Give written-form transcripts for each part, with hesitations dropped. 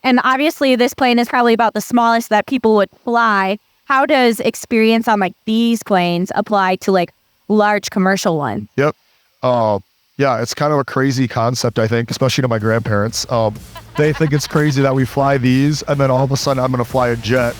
And obviously this plane is probably about the smallest that people would fly. How does experience on like these planes apply to like large commercial ones? Yep. Yeah, it's kind of a crazy concept, I think, especially to my grandparents. They think it's crazy that we fly these, and then all of a sudden I'm going to fly a jet.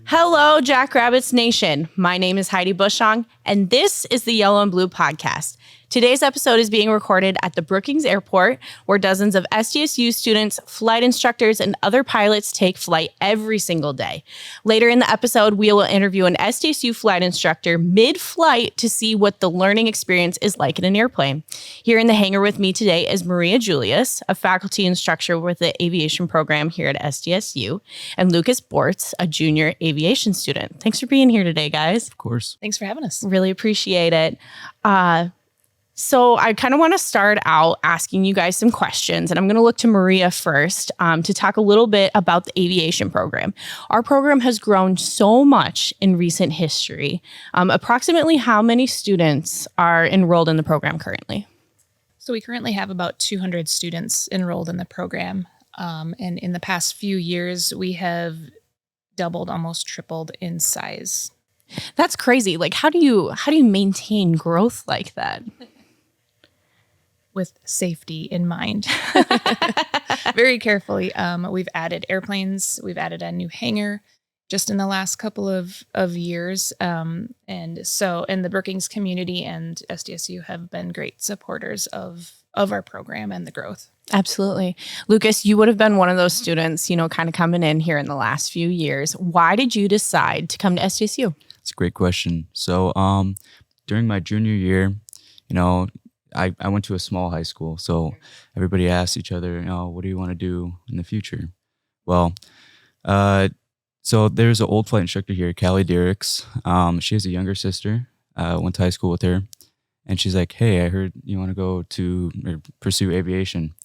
Hello, Jackrabbits Nation. My name is Heidi Bushong, and this is the Yellow and Blue Podcast. Today's episode is being recorded at the Brookings Airport, where dozens of SDSU students, flight instructors, and other pilots take flight every single day. Later in the episode, we will interview an SDSU flight instructor mid-flight to see what the learning experience is like in an airplane. Here in the hangar with me today is Maria Julius, a faculty instructor with the aviation program here at SDSU, and Lucas Bortz, a junior aviation student. Thanks for being here today, guys. Of course. Thanks for having us. Really appreciate it. So I kind of want to start out asking you guys some questions, and I'm going to look to Maria first to talk a little bit about the aviation program. Our program has grown so much in recent history. Approximately how many students are enrolled in the program currently? So we currently have about 200 students enrolled in the program. And in the past few years, we have doubled, almost tripled in size. That's crazy. Like, how do you maintain growth like that? With safety in mind. Very carefully. We've added airplanes. We've added a new hangar just in the last couple of years. And the Brookings community and SDSU have been great supporters of our program and the growth. Absolutely. Lucas, you would have been one of those students, kind of coming in here in the last few years. Why did you decide to come to SDSU? It's a great question. So during my junior year, I went to a small high school, so everybody asked each other, what do you want to do in the future? Well, so there's an old flight instructor here, Callie Derricks. She has a younger sister. Went to high school with her, and she's like, "Hey, I heard you want to go to or pursue aviation."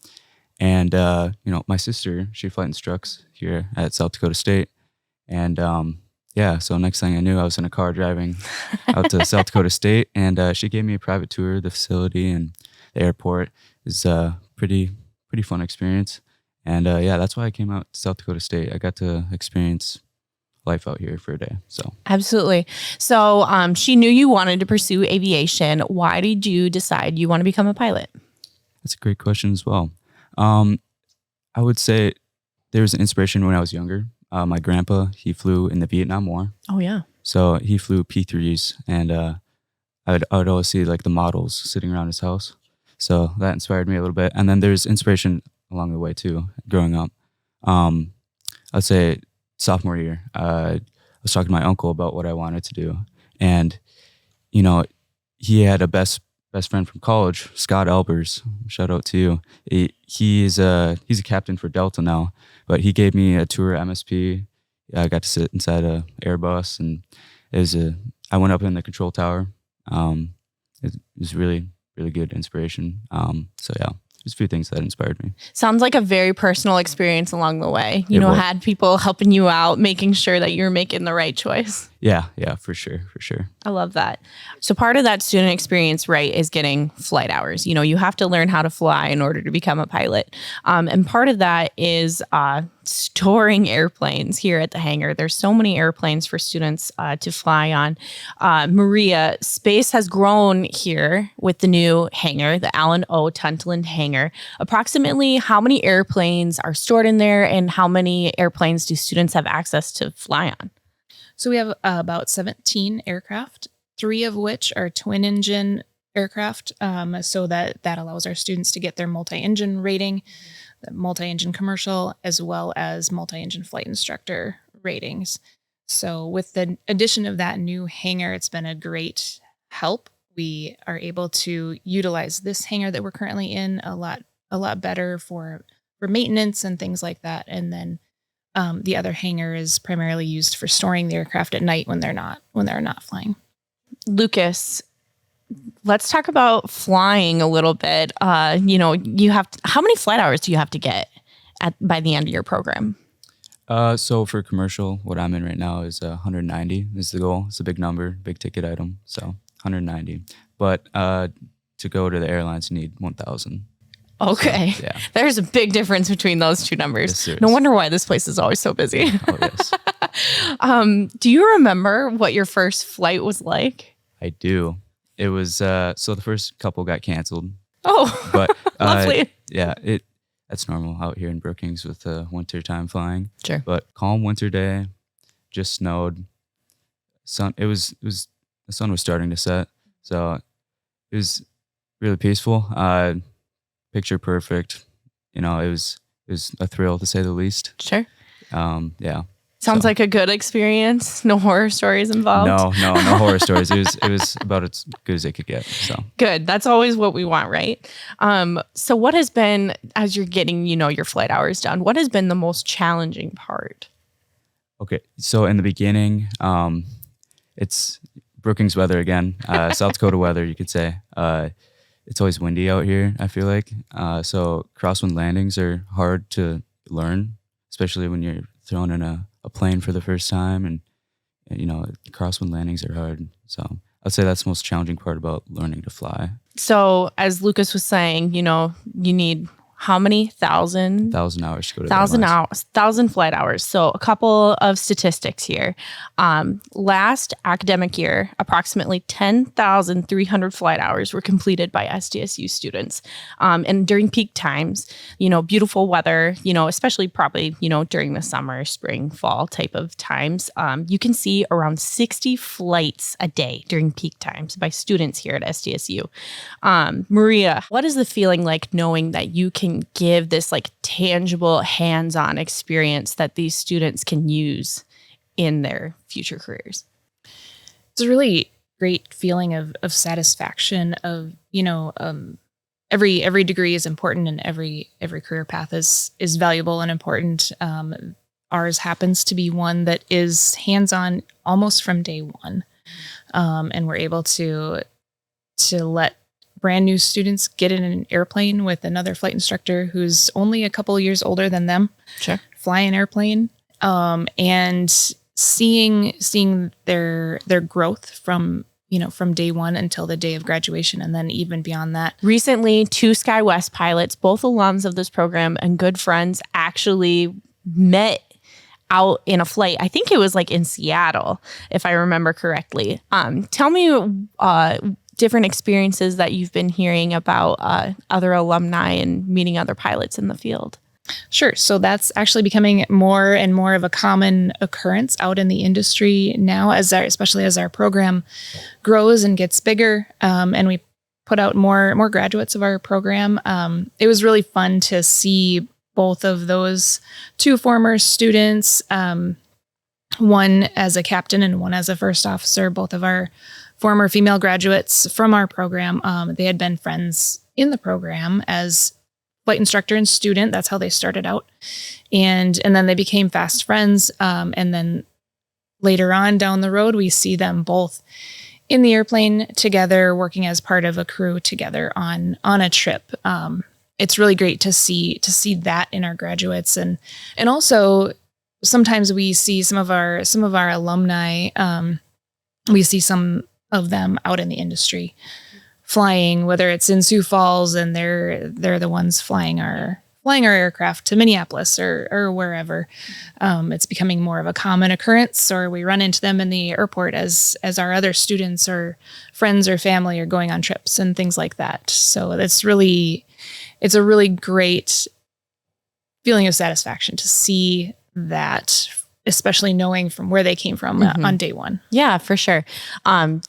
And my sister, she flight instructs here at South Dakota State, and so next thing I knew, I was in a car driving out to South Dakota State, and she gave me a private tour of the facility and the airport. It was a pretty fun experience. And that's why I came out to South Dakota State. I got to experience life out here for a day. So absolutely. So she knew you wanted to pursue aviation. Why did you decide you want to become a pilot? That's a great question as well. I would say there was an inspiration when I was younger. My grandpa, he flew in the Vietnam War. Oh, yeah. So he flew P-3s, and I would always see like the models sitting around his house. So that inspired me a little bit. And then there's inspiration along the way too, growing up. I'd say sophomore year, I was talking to my uncle about what I wanted to do. And, he had a best friend from college, Scott Albers. Shout out to you. He's a captain for Delta now, but he gave me a tour at MSP. I got to sit inside a Airbus, and I went up in the control tower. It was really, really good inspiration. There's a few things that inspired me. Sounds like a very personal experience along the way. Had people helping you out, making sure that you're making the right choice. Yeah, for sure. I love that. So part of that student experience, right, is getting flight hours. You have to learn how to fly in order to become a pilot. And part of that is storing airplanes here at the hangar. There's so many airplanes for students to fly on. Maria, space has grown here with the new hangar, the Allen O. Tuntland hangar. Approximately how many airplanes are stored in there, and how many airplanes do students have access to fly on? So we have about 17 aircraft, 3 of which are twin engine aircraft. So that allows our students to get their multi-engine rating, the multi-engine commercial, as well as multi-engine flight instructor ratings. So with the addition of that new hangar, it's been a great help. We are able to utilize this hangar that we're currently in a lot better for maintenance and things like that. And then the other hangar is primarily used for storing the aircraft at night when they're not flying. Lucas, let's talk about flying a little bit. You have how many flight hours do you have to get by the end of your program? So for commercial, what I'm in right now is 190 is the goal. It's a big number, big ticket item. So 190. But to go to the airlines, you need 1,000. Okay. So, yeah. There's a big difference between those two numbers. Yes, there No is. wonder why this place is always so busy. Oh, yes. Do you remember what your first flight was like? I do. It was, so the first couple got canceled. Oh, But lovely. yeah, that's normal out here in Brookings with winter time flying. Sure. But calm winter day, just snowed. It was the sun was starting to set, so it was really peaceful. Picture perfect. It was a thrill to say the least. Sure. Yeah. Sounds So- like a good experience. No horror stories involved. No horror stories. It was about as good as it could get. So Good. That's always what we want, right? So what has been, as you're getting, your flight hours done, what has been the most challenging part? okay. So in the beginning, it's Brookings weather again, South Dakota weather, you could say. It's always windy out here, I feel like. So crosswind landings are hard to learn, especially when you're thrown in a plane for the first time. And crosswind landings are hard. So I'd say that's the most challenging part about learning to fly. So as Lucas was saying, you need how many 1,000? 1,000 hours to go to 1,000 Dallas. hours, 1,000 flight hours. So a couple of statistics here. Last academic year, approximately 10,300 flight hours were completed by SDSU students. And during peak times, beautiful weather, especially probably, during the summer, spring, fall type of times, you can see around 60 flights a day during peak times by students here at SDSU. Maria, what is the feeling like knowing that you can give this like tangible hands-on experience that these students can use in their future careers? It's a really great feeling of satisfaction of, every degree is important and every career path is valuable and important. Ours happens to be one that is hands-on almost from day one. And we're able to let brand new students get in an airplane with another flight instructor who's only a couple of years older than them. Sure. Fly an airplane, and seeing their growth from day one until the day of graduation, and then even beyond that. Recently, 2 SkyWest pilots, both alums of this program and good friends, actually met out in a flight. I think it was like in Seattle, if I remember correctly. Tell me different experiences that you've been hearing about other alumni and meeting other pilots in the field. Sure. So that's actually becoming more and more of a common occurrence out in the industry now, especially as our program grows and gets bigger, and we put out more graduates of our program. It was really fun to see both of those 2 former students, one as a captain and one as a first officer, both of our former female graduates from our program. They had been friends in the program as flight instructor and student. That's how they started out. And then they became fast friends. And then later on down the road, we see them both in the airplane together, working as part of a crew together on a trip. It's really great to see that in our graduates. And also sometimes we see some of our alumni, we see some of them out in the industry flying, whether it's in Sioux Falls and they're the ones flying our aircraft to Minneapolis or wherever. It's becoming more of a common occurrence, or we run into them in the airport as our other students or friends or family are going on trips and things like that. So it's a really great feeling of satisfaction to see that, especially knowing from where they came from on day one. Yeah, for sure.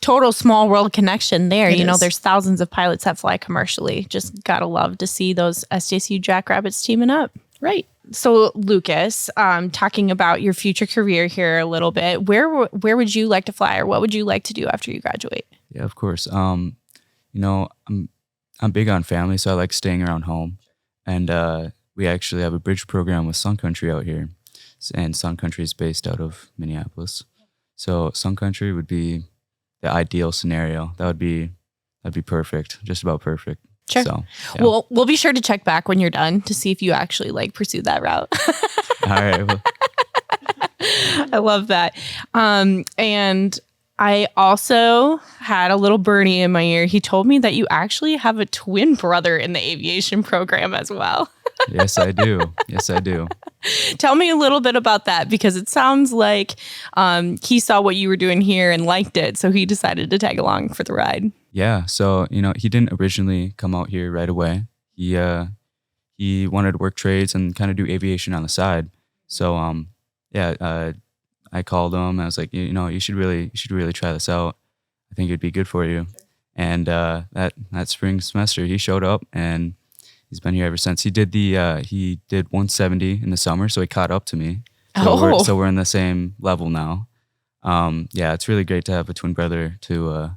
Total small world connection there. It is. There's thousands of pilots that fly commercially. Just gotta love to see those SDSU Jackrabbits teaming up. Right. So Lucas, talking about your future career here a little bit, where would you like to fly, or what would you like to do after you graduate? Yeah, of course. I'm big on family, so I like staying around home. And we actually have a bridge program with Sun Country out here. And Sun Country is based out of Minneapolis. So Sun Country would be the ideal scenario. That'd be perfect, just about perfect. Sure. So, yeah. Well, we'll be sure to check back when you're done to see if you actually pursue that route. All right. Well, I love that. And I also had a little Bernie in my ear. He told me that you actually have a twin brother in the aviation program as well. Yes, I do. Yes, I do. Tell me a little bit about that, because it sounds like he saw what you were doing here and liked it, so he decided to tag along for the ride. Yeah. So, he didn't originally come out here right away. He wanted to work trades and kind of do aviation on the side. So, I called him. I was like, you should really try this out. I think it'd be good for you. And that spring semester, he showed up and he's been here ever since. He did 170 in the summer, so he caught up to me. So we're in the same level now. It's really great to have a twin brother to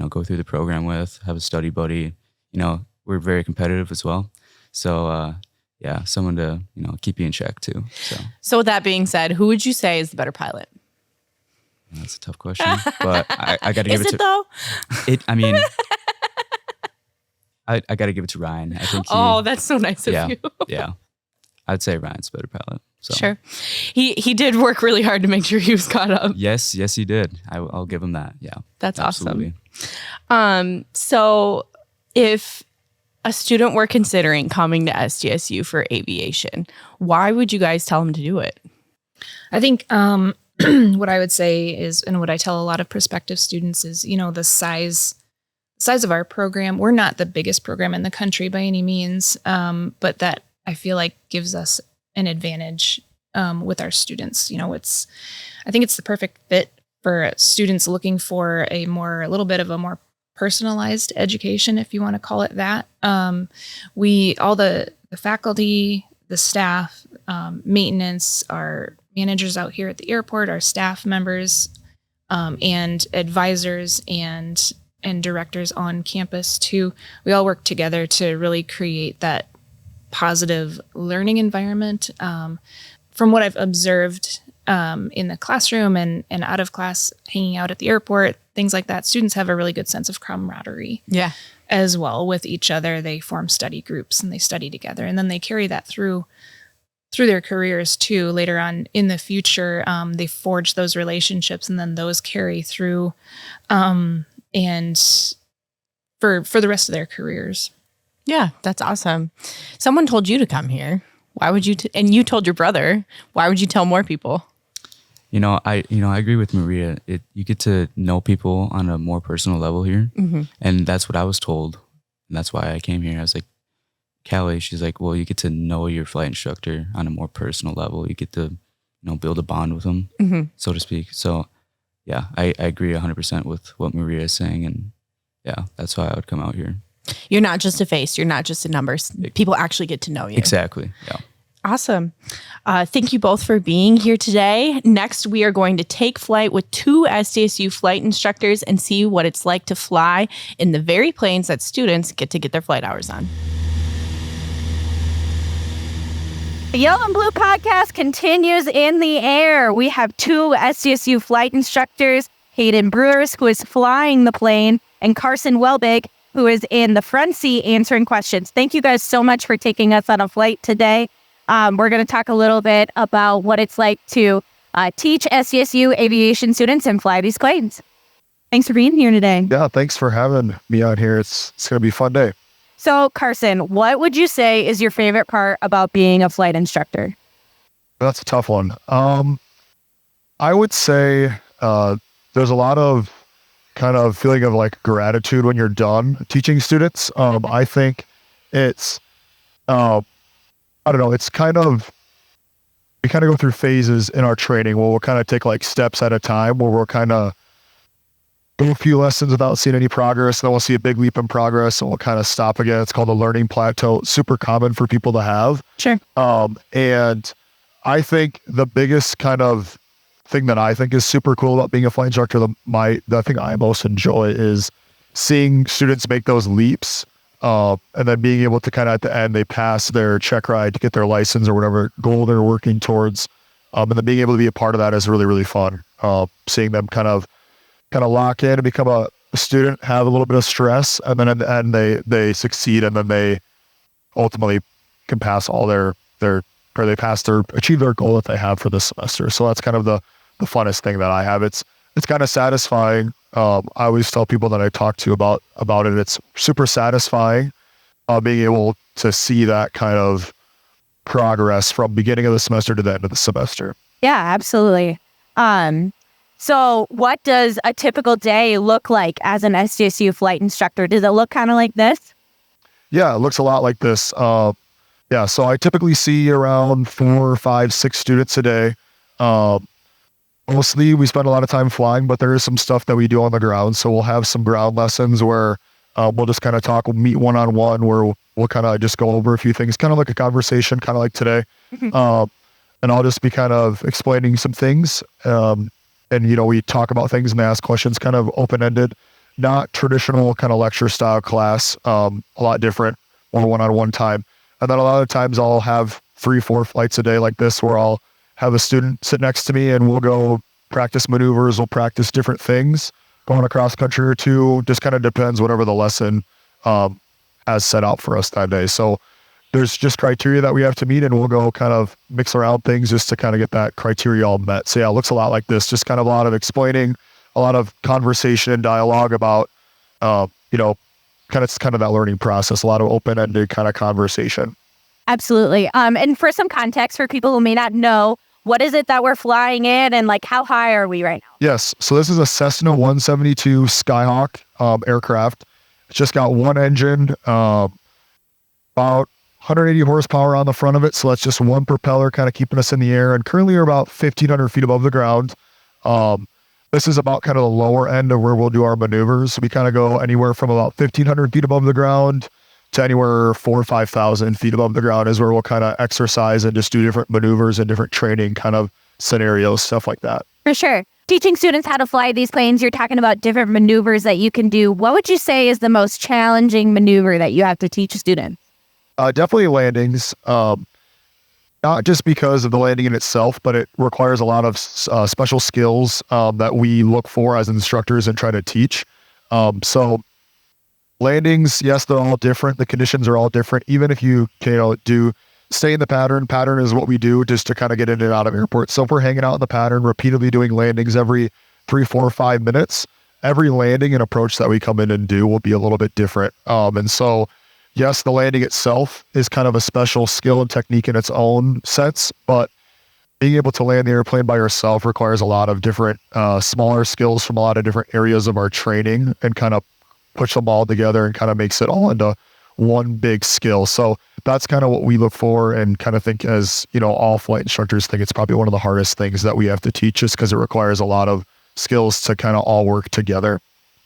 go through the program with, have a study buddy. We're very competitive as well. So someone to keep you in check too. So with that being said, who would you say is the better pilot? That's a tough question, but I got to give Is it to. it though? I got to give it to Ryan. I think. That's so nice of you. Yeah, I'd say Ryan's a better pilot. So. Sure, he did work really hard to make sure he was caught up. Yes, he did. I'll give him that. Yeah, that's absolutely. Awesome. So if a student were considering coming to SDSU for aviation, why would you guys tell them to do it? I think what I would say is, and what I tell a lot of prospective students is, the size of our program. We're not the biggest program in the country by any means, but that I feel like gives us an advantage with our students. I think it's the perfect fit for students looking for a little bit of a more personalized education, if you want to call it that. All the faculty, the staff, maintenance, our managers out here at the airport, our staff members, and advisors and directors on campus too. We all work together to really create that positive learning environment. From what I've observed in the classroom and out of class, hanging out at the airport, things like that, students have a really good sense of camaraderie as well with each other. They form study groups and they study together, and then they carry that through their careers too. Later on in the future, they forge those relationships, and then those carry through and for the rest of their careers. Yeah, that's awesome. Someone told you to come here. Why would you? And you told your brother. Why would you tell more people? I agree with Maria. You get to know people on a more personal level here, and that's what I was told, and that's why I came here. I was like, Callie, she's like, well, you get to know your flight instructor on a more personal level. You get to, build a bond with them, so to speak. So, yeah, I agree 100% with what Maria is saying, and yeah, that's why I would come out here. You're not just a face. You're not just a number. People actually get to know you. Exactly. Yeah. Awesome. Thank you both for being here today. Next, we are going to take flight with 2 SDSU flight instructors and see what it's like to fly in the very planes that students get to get their flight hours on. The Yellow and Blue podcast continues in the air. We have 2 SDSU flight instructors, Hayden Brewers, who is flying the plane, and Karsen Welbig, who is in the front seat answering questions. Thank you guys so much for taking us on a flight today. We're going to talk a little bit about what it's like to teach SDSU aviation students and fly these planes. Thanks for being here today. Yeah, thanks for having me on here. It's going to be a fun day. So, Karsen, what would you say is your favorite part about being a flight instructor? That's a tough one. I would say there's a lot of kind of feeling of like gratitude when you're done teaching students. I think it's, I don't know, it's kind of, we kind of go through phases in our training where we'll kind of take like steps at a time, where we'll kind of go a few lessons without seeing any progress. Then we'll see a big leap in progress and we'll kind of stop again. It's called a learning plateau. It's super common for people to have. Sure. And I think the biggest kind of thing that I think is super cool about being a flight instructor, the thing I most enjoy is seeing students make those leaps. And then being able to kind of at the end, they pass their check ride to get their license or whatever goal they're working towards. And then being able to be a part of that is really, really fun. Seeing them kind of lock in and become a student, have a little bit of stress, and then at the end they succeed, and then they ultimately can pass all achieve their goal that they have for this semester. So that's kind of the funnest thing that I have. it's kind of satisfying. I always tell people that I talk to about it. It's super satisfying being able to see that kind of progress from beginning of the semester to the end of the semester. Yeah, absolutely. So what does a typical day look like as an SDSU flight instructor? Does it look kind of like this? Yeah, it looks a lot like this. Yeah, so I typically see around 4, 5, 6 students a day. Mostly we spend a lot of time flying, but there is some stuff that we do on the ground. So we'll have some ground lessons where we'll just kind of talk, we'll meet one-on-one where we'll kind of just go over a few things, kind of like a conversation, kind of like today. And I'll just be kind of explaining some things. And, you know, we talk about things and ask questions, kind of open-ended, not traditional kind of lecture style class, a lot different, more one-on-one time. And then a lot of times I'll have 3, 4 flights a day like this where I'll have a student sit next to me and we'll go practice maneuvers, we'll practice different things, going across country or two, just kind of depends whatever the lesson has set out for us that day. So there's just criteria that we have to meet and we'll go kind of mix around things just to kind of get that criteria all met. So yeah, it looks a lot like this, just kind of a lot of explaining, a lot of conversation and dialogue about, you know, kind of that learning process, a lot of open-ended kind of conversation. Absolutely. And for some context for people who may not know, what is it that we're flying in and like how high are we right now? Yes. So this is a Cessna 172 Skyhawk aircraft. It's just got one engine, about 180 horsepower on the front of it. So that's just one propeller kind of keeping us in the air. And currently we're about 1,500 feet above the ground. This is about kind of the lower end of where we'll do our maneuvers. We kind of go anywhere from about 1,500 feet above the ground to anywhere 4,000 or 5,000 feet above the ground is where we'll kind of exercise and just do different maneuvers and different training kind of scenarios, stuff like that. For sure. Teaching students how to fly these planes, you're talking about different maneuvers that you can do. What would you say is the most challenging maneuver that you have to teach students? Definitely landings. Not just because of the landing in itself, but it requires a lot of special skills that we look for as instructors and try to teach. So landings, yes, they're all different. The conditions are all different. Even if you do stay in the pattern is what we do just to kind of get in and out of airports. So if we're hanging out in the pattern, repeatedly doing landings every 3, 4, 5 minutes, every landing and approach that we come in and do will be a little bit different. And so, yes, the landing itself is kind of a special skill and technique in its own sense, but being able to land the airplane by yourself requires a lot of different smaller skills from a lot of different areas of our training and kind of push them all together and kind of makes it all into one big skill. So that's kind of what we look for and kind of think as, all flight instructors think it's probably one of the hardest things that we have to teach just because it requires a lot of skills to kind of all work together.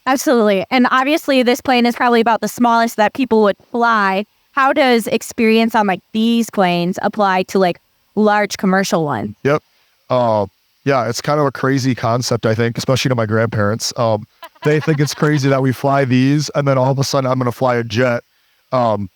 Absolutely. And obviously this plane is probably about the smallest that people would fly. How does experience on like these planes apply to like large commercial ones? Yep. Yeah, it's kind of a crazy concept, I think, especially to my grandparents. They think it's crazy that we fly these and then all of a sudden I'm going to fly a jet. And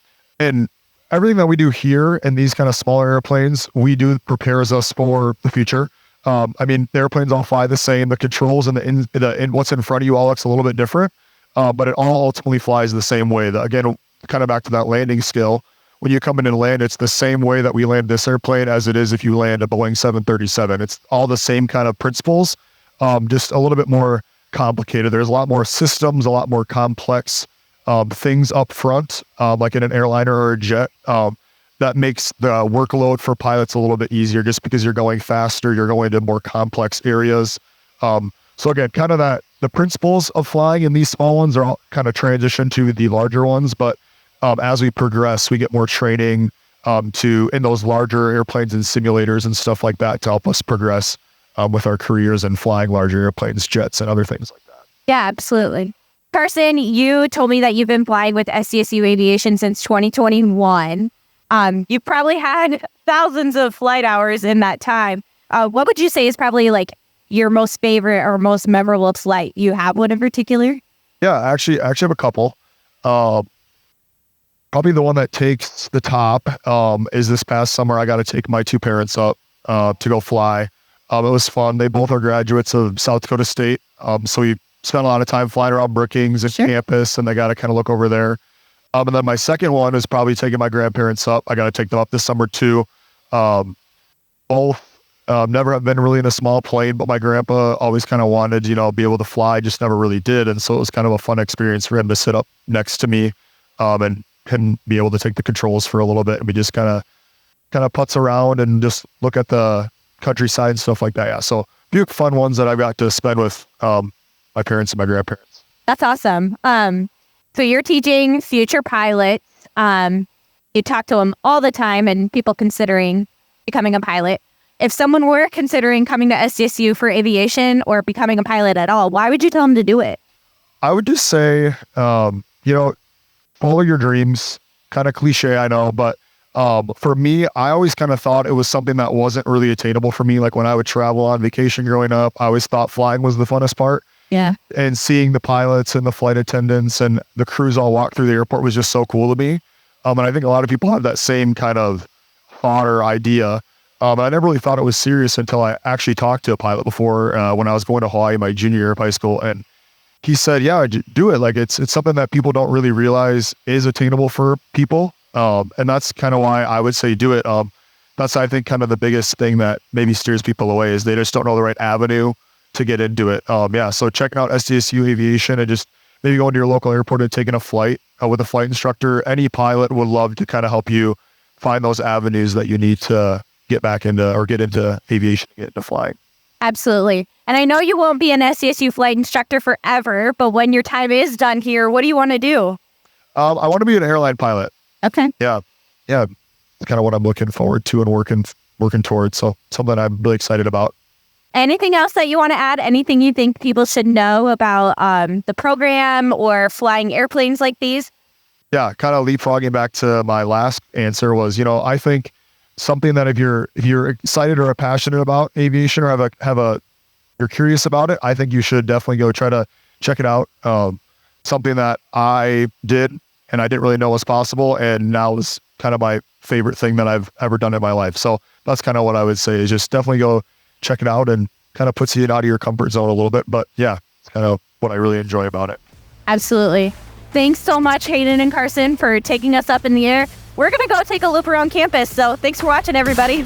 everything that we do here in these kind of smaller airplanes, we do prepares us for the future. The airplanes all fly the same. The controls and what's in front of you all looks a little bit different, but it all ultimately flies the same way. Again, kind of back to that landing skill. When you come in and land, it's the same way that we land this airplane as it is if you land a Boeing 737. It's all the same kind of principles, just a little bit more complicated. There's a lot more systems, a lot more complex things up front, like in an airliner or a jet. That makes the workload for pilots a little bit easier just because you're going faster, you're going to more complex areas. So again, kind of the principles of flying in these small ones are all kind of transition to the larger ones, but as we progress, we get more training in those larger airplanes and simulators and stuff like that to help us progress with our careers and flying larger airplanes, jets, and other things like that. Yeah, absolutely. Karsen, you told me that you've been flying with SDSU Aviation since 2021. You've probably had thousands of flight hours in that time. What would you say is probably like your most favorite or most memorable flight? You have one in particular? Yeah, actually I have a couple. Probably the one that takes the top is this past summer. I got to take my 2 parents up to go fly. It was fun. They both are graduates of South Dakota State. So we spent a lot of time flying around Brookings and campus, and they got to kind of look over there. And then my second one is probably taking my grandparents up. I got to take them up this summer too. Both Never have been really in a small plane, but my grandpa always kind of wanted, be able to fly, just never really did. And so it was kind of a fun experience for him to sit up next to me and him be able to take the controls for a little bit. And we just kind of putz around and just look at the countryside and stuff like that. Yeah. So a few fun ones that I got to spend with my parents and my grandparents. That's awesome. So you're teaching future pilots. You talk to them all the time and people considering becoming a pilot. If someone were considering coming to SDSU for aviation or becoming a pilot at all, why would you tell them to do it? I would just say, follow your dreams. Kind of cliche, I know, but for me, I always kind of thought it was something that wasn't really attainable for me. Like when I would travel on vacation growing up, I always thought flying was the funnest part. Yeah. And seeing the pilots and the flight attendants and the crews all walk through the airport was just so cool to me. And I think a lot of people have that same kind of thought or idea. I never really thought it was serious until I actually talked to a pilot before when I was going to Hawaii my junior year of high school. And he said, yeah, do it. Like it's something that people don't really realize is attainable for people. And that's kind of why I would say do it. That's, I think, kind of the biggest thing that maybe steers people away is they just don't know the right avenue to get into it. So checking out SDSU Aviation and just maybe going to your local airport and taking a flight with a flight instructor. Any pilot would love to kind of help you find those avenues that you need to get back into or get into aviation, get into flying. Absolutely. And I know you won't be an SDSU flight instructor forever, but when your time is done here, what do you want to do? I want to be an airline pilot. Okay. Yeah. It's kind of what I'm looking forward to and working towards. So something I'm really excited about. Anything else that you want to add? Anything you think people should know about the program or flying airplanes like these? Yeah, kind of leapfrogging back to my last answer was, I think something that if you're excited or passionate about aviation or you're curious about it, I think you should definitely go try to check it out. Something that I did and I didn't really know was possible, and now is kind of my favorite thing that I've ever done in my life. So that's kind of what I would say is just definitely go check it out and kind of puts you out of your comfort zone a little bit. But yeah, it's kind of what I really enjoy about it. Absolutely. Thanks so much, Hayden and Karsen, for taking us up in the air. We're going to go take a loop around campus. So thanks for watching, everybody.